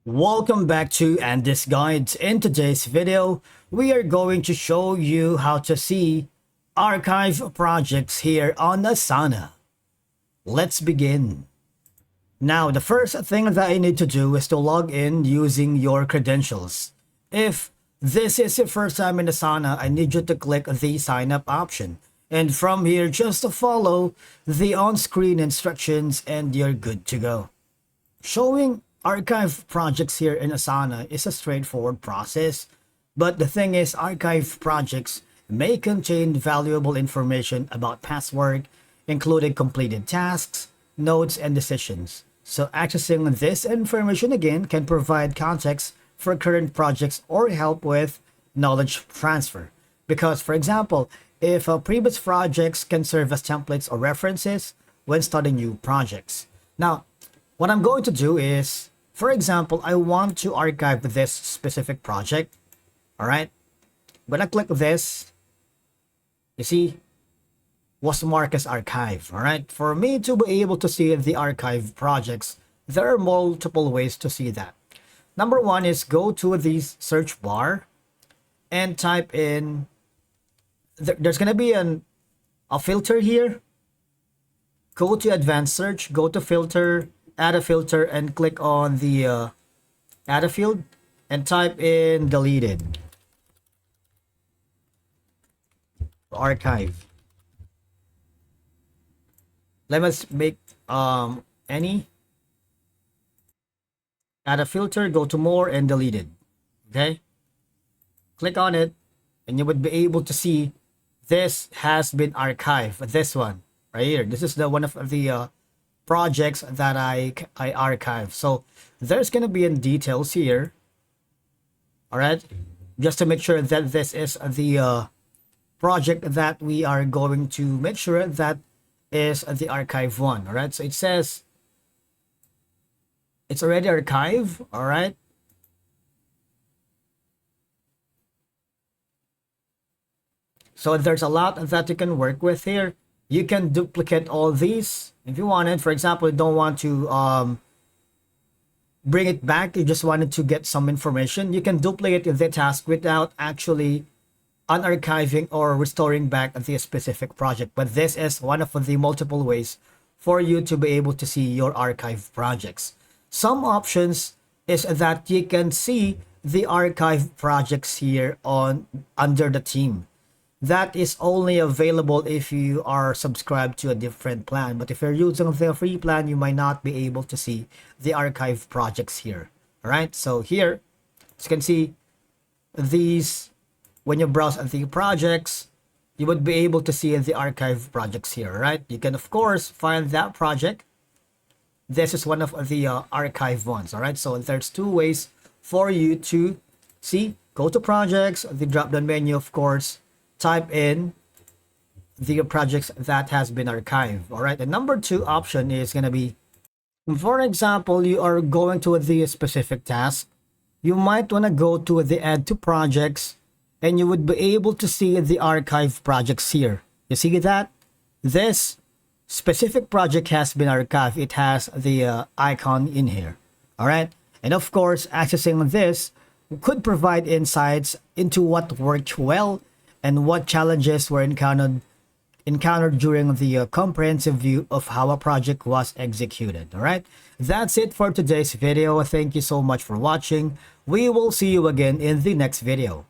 Welcome back to Andy's Guides. In today's video, we are going to show you how to see archive projects here on Asana. Let's begin. Now, the first thing that I need to do is to log in using your credentials. If this is your first time in Asana, I need you to click the sign up option. And from here, just to follow the on-screen instructions and you're good to go. Showing archive projects here in Asana is a straightforward process, but the thing is archive projects may contain valuable information about past work, including completed tasks, notes, and decisions. So accessing this information again can provide context for current projects or help with knowledge transfer. Because, for example, if previous projects can serve as templates or references when starting new projects. Now, what I'm going to do is, for example, I want to archive this specific project. All right. When I click this, you see, was marked as archive. All right. For me to be able to see the archive projects, there are multiple ways to see that. Number one is go to the search bar and type in, there's going to be a filter here. Go to advanced search, go to filter, add a filter, and click on the add a field and type in deleted archive. Let's make any, add a filter, go to more, and deleted. Okay, click on it and you would be able to see this has been archived. This one right here, this is the one of the projects that I archive. So there's gonna be in details here. All right, just to make sure that this is the project that we are going to make sure that is the archive one. All right, so it says it's already archived. All right, so there's a lot that you can work with here. You can duplicate all these if you wanted. For example, you don't want to bring it back, you just wanted to get some information, you can duplicate the task without actually unarchiving or restoring back the specific project. But this is one of the multiple ways for you to be able to see your archive projects. Some options is that you can see the archive projects here on under the team. That is only available if you are subscribed to a different plan. But if you're using the free plan, you might not be able to see the archive projects here. All right. So here, as you can see, these, when you browse the projects, you would be able to see the archive projects here. All right. You can, of course, find that project. This is one of the archive ones. All right. So there's two ways for you to see. Go to projects, the drop down menu, of course. Type in the projects that has been archived. All right, the number two option is going to be, for example, you are going to the specific task, you might want to go to the add to projects and you would be able to see the archive projects here. You see that this specific project has been archived. It has the icon in here. All right, and of course accessing this could provide insights into what worked well and what challenges were encountered during the comprehensive view of how a project was executed. All right, that's it for today's video. Thank you so much for watching. We will see you again in the next video.